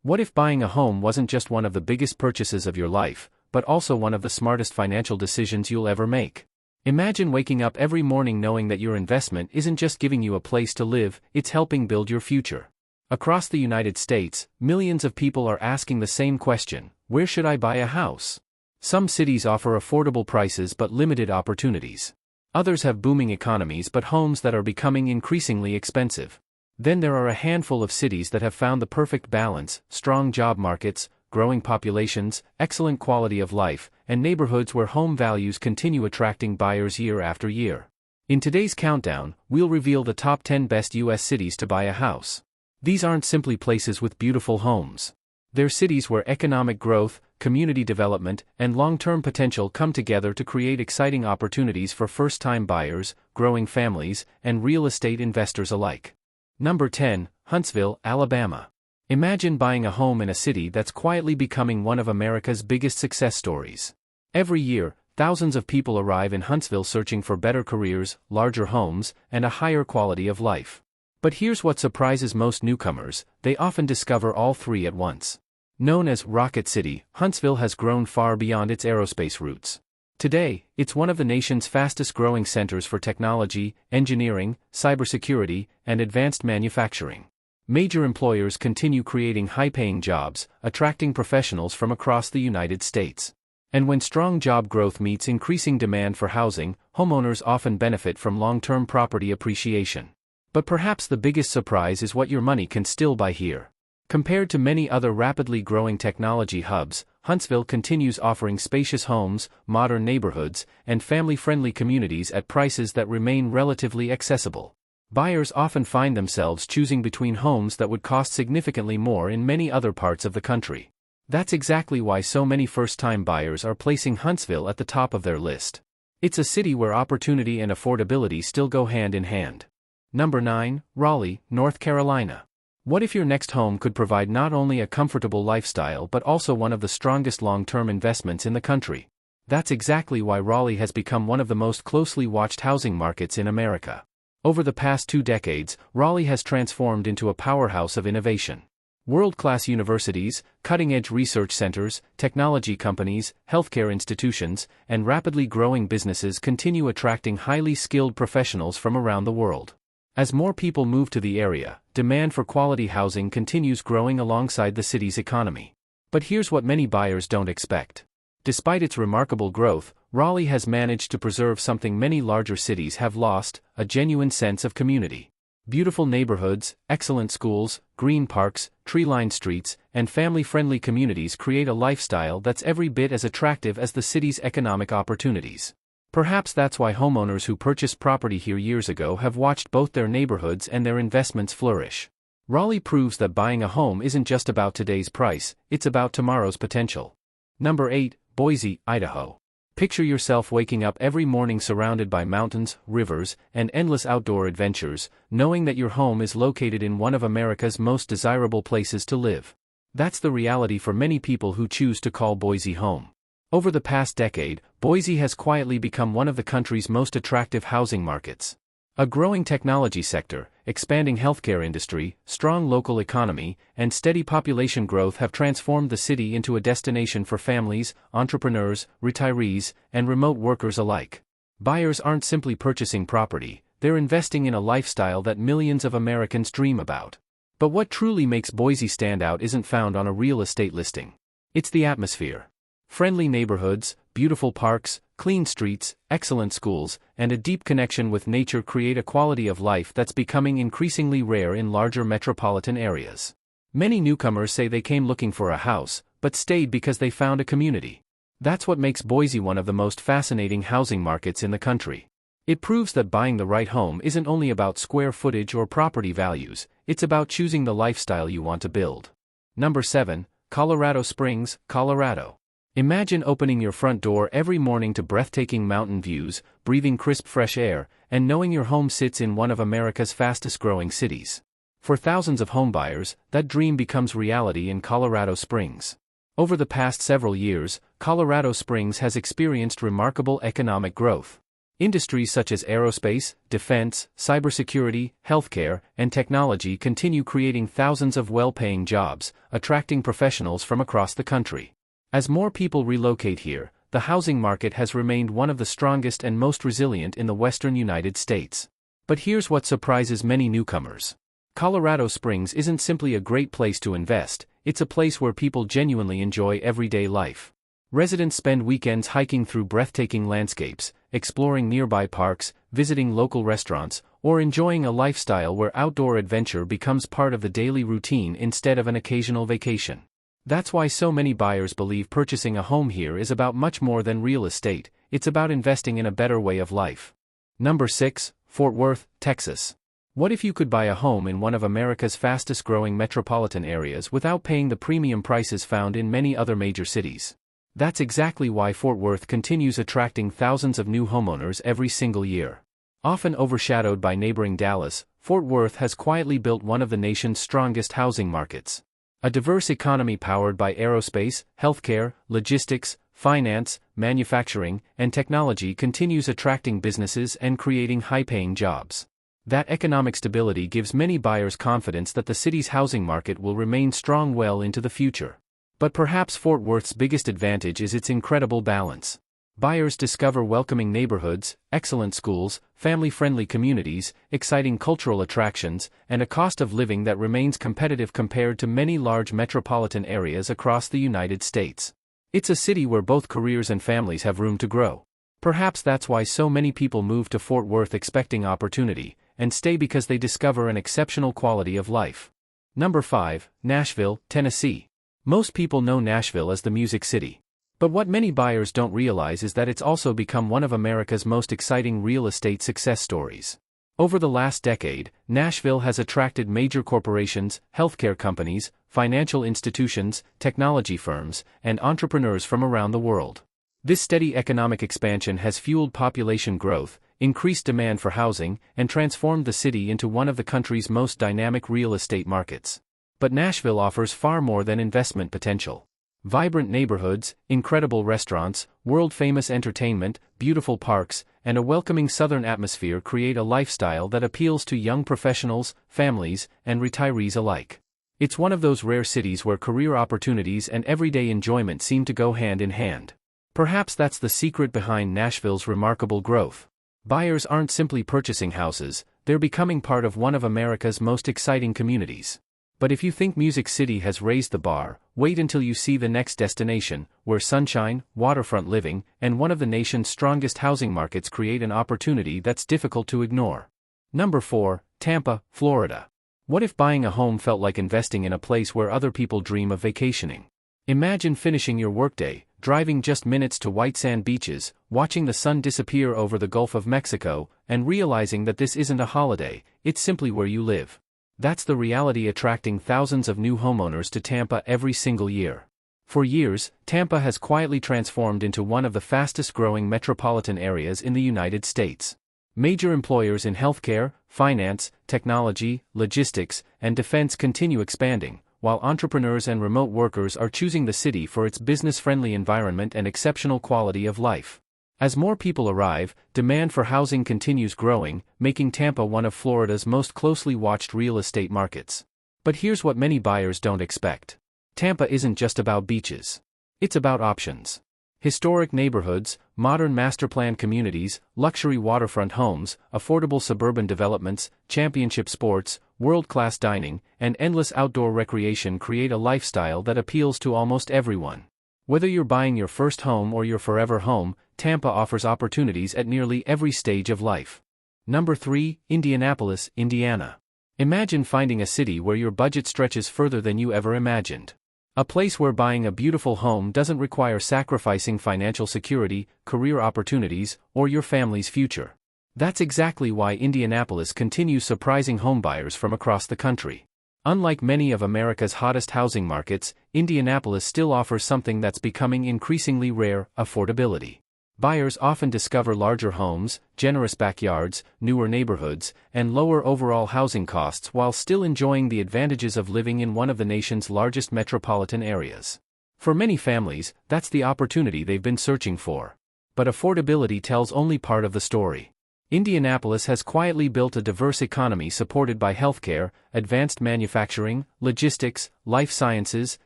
What if buying a home wasn't just one of the biggest purchases of your life, but also one of the smartest financial decisions you'll ever make? Imagine waking up every morning knowing that your investment isn't just giving you a place to live, it's helping build your future. Across the United States, millions of people are asking the same question: where should I buy a house? Some cities offer affordable prices but limited opportunities. Others have booming economies but homes that are becoming increasingly expensive. Then there are a handful of cities that have found the perfect balance: strong job markets, growing populations, excellent quality of life, and neighborhoods where home values continue attracting buyers year after year. In today's countdown, we'll reveal the top 10 best U.S. cities to buy a house. These aren't simply places with beautiful homes. They're cities where economic growth, community development, and long-term potential come together to create exciting opportunities for first-time buyers, growing families, and real estate investors alike. Number 10, Huntsville, Alabama. Imagine buying a home in a city that's quietly becoming one of America's biggest success stories. Every year, thousands of people arrive in Huntsville searching for better careers, larger homes, and a higher quality of life. But here's what surprises most newcomers: they often discover all three at once. Known as Rocket City, Huntsville has grown far beyond its aerospace roots. Today, it's one of the nation's fastest-growing centers for technology, engineering, cybersecurity, and advanced manufacturing. Major employers continue creating high-paying jobs, attracting professionals from across the United States. And when strong job growth meets increasing demand for housing, homeowners often benefit from long-term property appreciation. But perhaps the biggest surprise is what your money can still buy here. Compared to many other rapidly growing technology hubs, Huntsville continues offering spacious homes, modern neighborhoods, and family-friendly communities at prices that remain relatively accessible. Buyers often find themselves choosing between homes that would cost significantly more in many other parts of the country. That's exactly why so many first-time buyers are placing Huntsville at the top of their list. It's a city where opportunity and affordability still go hand in hand. Number 9, Raleigh, North Carolina. What if your next home could provide not only a comfortable lifestyle but also one of the strongest long-term investments in the country? That's exactly why Raleigh has become one of the most closely watched housing markets in America. Over the past 2 decades, Raleigh has transformed into a powerhouse of innovation. World-class universities, cutting-edge research centers, technology companies, healthcare institutions, and rapidly growing businesses continue attracting highly skilled professionals from around the world. As more people move to the area, demand for quality housing continues growing alongside the city's economy. But here's what many buyers don't expect. Despite its remarkable growth, Raleigh has managed to preserve something many larger cities have lost: a genuine sense of community. Beautiful neighborhoods, excellent schools, green parks, tree-lined streets, and family-friendly communities create a lifestyle that's every bit as attractive as the city's economic opportunities. Perhaps that's why homeowners who purchased property here years ago have watched both their neighborhoods and their investments flourish. Raleigh proves that buying a home isn't just about today's price, it's about tomorrow's potential. Number 8, Boise, Idaho. Picture yourself waking up every morning surrounded by mountains, rivers, and endless outdoor adventures, knowing that your home is located in one of America's most desirable places to live. That's the reality for many people who choose to call Boise home. Over the past decade, Boise has quietly become one of the country's most attractive housing markets. A growing technology sector, expanding healthcare industry, strong local economy, and steady population growth have transformed the city into a destination for families, entrepreneurs, retirees, and remote workers alike. Buyers aren't simply purchasing property, they're investing in a lifestyle that millions of Americans dream about. But what truly makes Boise stand out isn't found on a real estate listing. It's the atmosphere. Friendly neighborhoods, beautiful parks, clean streets, excellent schools, and a deep connection with nature create a quality of life that's becoming increasingly rare in larger metropolitan areas. Many newcomers say they came looking for a house, but stayed because they found a community. That's what makes Boise one of the most fascinating housing markets in the country. It proves that buying the right home isn't only about square footage or property values, it's about choosing the lifestyle you want to build. Number 7, Colorado Springs, Colorado. Imagine opening your front door every morning to breathtaking mountain views, breathing crisp fresh air, and knowing your home sits in one of America's fastest-growing cities. For thousands of homebuyers, that dream becomes reality in Colorado Springs. Over the past several years, Colorado Springs has experienced remarkable economic growth. Industries such as aerospace, defense, cybersecurity, healthcare, and technology continue creating thousands of well-paying jobs, attracting professionals from across the country. As more people relocate here, the housing market has remained one of the strongest and most resilient in the western United States. But here's what surprises many newcomers. Colorado Springs isn't simply a great place to invest, it's a place where people genuinely enjoy everyday life. Residents spend weekends hiking through breathtaking landscapes, exploring nearby parks, visiting local restaurants, or enjoying a lifestyle where outdoor adventure becomes part of the daily routine instead of an occasional vacation. That's why so many buyers believe purchasing a home here is about much more than real estate, it's about investing in a better way of life. Number 6, Fort Worth, Texas. What if you could buy a home in one of America's fastest-growing metropolitan areas without paying the premium prices found in many other major cities? That's exactly why Fort Worth continues attracting thousands of new homeowners every single year. Often overshadowed by neighboring Dallas, Fort Worth has quietly built one of the nation's strongest housing markets. A diverse economy powered by aerospace, healthcare, logistics, finance, manufacturing, and technology continues attracting businesses and creating high-paying jobs. That economic stability gives many buyers confidence that the city's housing market will remain strong well into the future. But perhaps Fort Worth's biggest advantage is its incredible balance. Buyers discover welcoming neighborhoods, excellent schools, family-friendly communities, exciting cultural attractions, and a cost of living that remains competitive compared to many large metropolitan areas across the United States. It's a city where both careers and families have room to grow. Perhaps that's why so many people move to Fort Worth expecting opportunity, and stay because they discover an exceptional quality of life. Number 5, Nashville, Tennessee. Most people know Nashville as the Music City. But what many buyers don't realize is that it's also become one of America's most exciting real estate success stories. Over the last decade, Nashville has attracted major corporations, healthcare companies, financial institutions, technology firms, and entrepreneurs from around the world. This steady economic expansion has fueled population growth, increased demand for housing, and transformed the city into one of the country's most dynamic real estate markets. But Nashville offers far more than investment potential. Vibrant neighborhoods, incredible restaurants, world-famous entertainment, beautiful parks, and a welcoming southern atmosphere create a lifestyle that appeals to young professionals, families, and retirees alike. It's one of those rare cities where career opportunities and everyday enjoyment seem to go hand in hand. Perhaps that's the secret behind Nashville's remarkable growth. Buyers aren't simply purchasing houses, they're becoming part of one of America's most exciting communities. But if you think Music City has raised the bar, wait until you see the next destination, where sunshine, waterfront living, and one of the nation's strongest housing markets create an opportunity that's difficult to ignore. Number 4, Tampa, Florida. What if buying a home felt like investing in a place where other people dream of vacationing? Imagine finishing your workday, driving just minutes to white sand beaches, watching the sun disappear over the Gulf of Mexico, and realizing that this isn't a holiday, it's simply where you live. That's the reality attracting thousands of new homeowners to Tampa every single year. For years, Tampa has quietly transformed into one of the fastest-growing metropolitan areas in the United States. Major employers in healthcare, finance, technology, logistics, and defense continue expanding, while entrepreneurs and remote workers are choosing the city for its business-friendly environment and exceptional quality of life. As more people arrive, demand for housing continues growing, making Tampa one of Florida's most closely watched real estate markets. But here's what many buyers don't expect. Tampa isn't just about beaches. It's about options. Historic neighborhoods, modern master-planned communities, luxury waterfront homes, affordable suburban developments, championship sports, world-class dining, and endless outdoor recreation create a lifestyle that appeals to almost everyone. Whether you're buying your first home or your forever home, Tampa offers opportunities at nearly every stage of life. Number 3, Indianapolis, Indiana. Imagine finding a city where your budget stretches further than you ever imagined. A place where buying a beautiful home doesn't require sacrificing financial security, career opportunities, or your family's future. That's exactly why Indianapolis continues surprising homebuyers from across the country. Unlike many of America's hottest housing markets, Indianapolis still offers something that's becoming increasingly rare: affordability. Buyers often discover larger homes, generous backyards, newer neighborhoods, and lower overall housing costs while still enjoying the advantages of living in one of the nation's largest metropolitan areas. For many families, that's the opportunity they've been searching for. But affordability tells only part of the story. Indianapolis has quietly built a diverse economy supported by healthcare, advanced manufacturing, logistics, life sciences,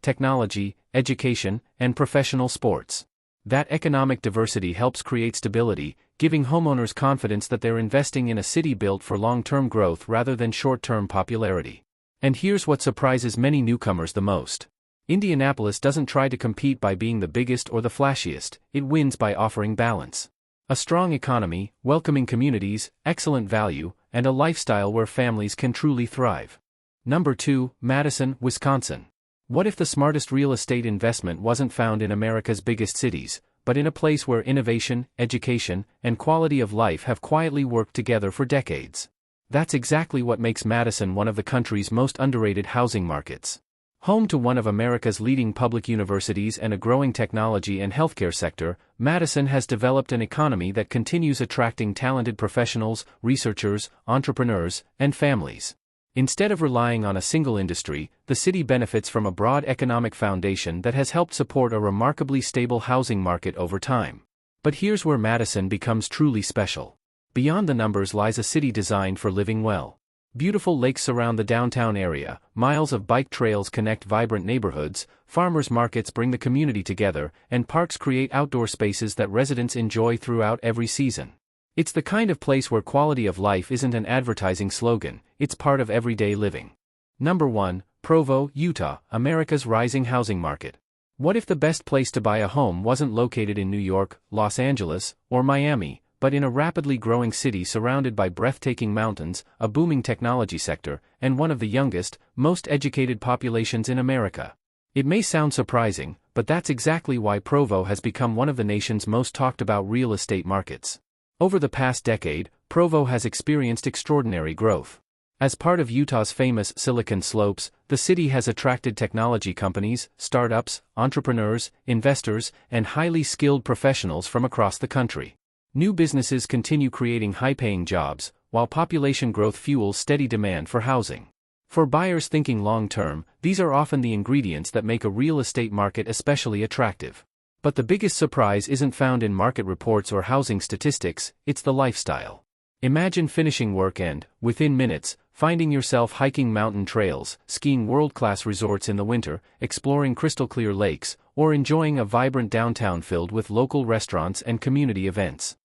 technology, education, and professional sports. That economic diversity helps create stability, giving homeowners confidence that they're investing in a city built for long-term growth rather than short-term popularity. And here's what surprises many newcomers the most. Indianapolis doesn't try to compete by being the biggest or the flashiest, it wins by offering balance. A strong economy, welcoming communities, excellent value, and a lifestyle where families can truly thrive. Number 2, Madison, Wisconsin. What if the smartest real estate investment wasn't found in America's biggest cities, but in a place where innovation, education, and quality of life have quietly worked together for decades? That's exactly what makes Madison one of the country's most underrated housing markets. Home to one of America's leading public universities and a growing technology and healthcare sector, Madison has developed an economy that continues attracting talented professionals, researchers, entrepreneurs, and families. Instead of relying on a single industry, the city benefits from a broad economic foundation that has helped support a remarkably stable housing market over time. But here's where Madison becomes truly special. Beyond the numbers lies a city designed for living well. Beautiful lakes surround the downtown area, miles of bike trails connect vibrant neighborhoods, farmers markets bring the community together, and parks create outdoor spaces that residents enjoy throughout every season. It's the kind of place where quality of life isn't an advertising slogan, it's part of everyday living. Number 1, Provo, Utah, America's rising housing market. What if the best place to buy a home wasn't located in New York, Los Angeles, or Miami, but in a rapidly growing city surrounded by breathtaking mountains, a booming technology sector, and one of the youngest, most educated populations in America? It may sound surprising, but that's exactly why Provo has become one of the nation's most talked about real estate markets. Over the past decade, Provo has experienced extraordinary growth. As part of Utah's famous Silicon Slopes, the city has attracted technology companies, startups, entrepreneurs, investors, and highly skilled professionals from across the country. New businesses continue creating high-paying jobs, while population growth fuels steady demand for housing. For buyers thinking long-term, these are often the ingredients that make a real estate market especially attractive. But the biggest surprise isn't found in market reports or housing statistics, it's the lifestyle. Imagine finishing work and, within minutes, finding yourself hiking mountain trails, skiing world-class resorts in the winter, exploring crystal-clear lakes, or enjoying a vibrant downtown filled with local restaurants and community events.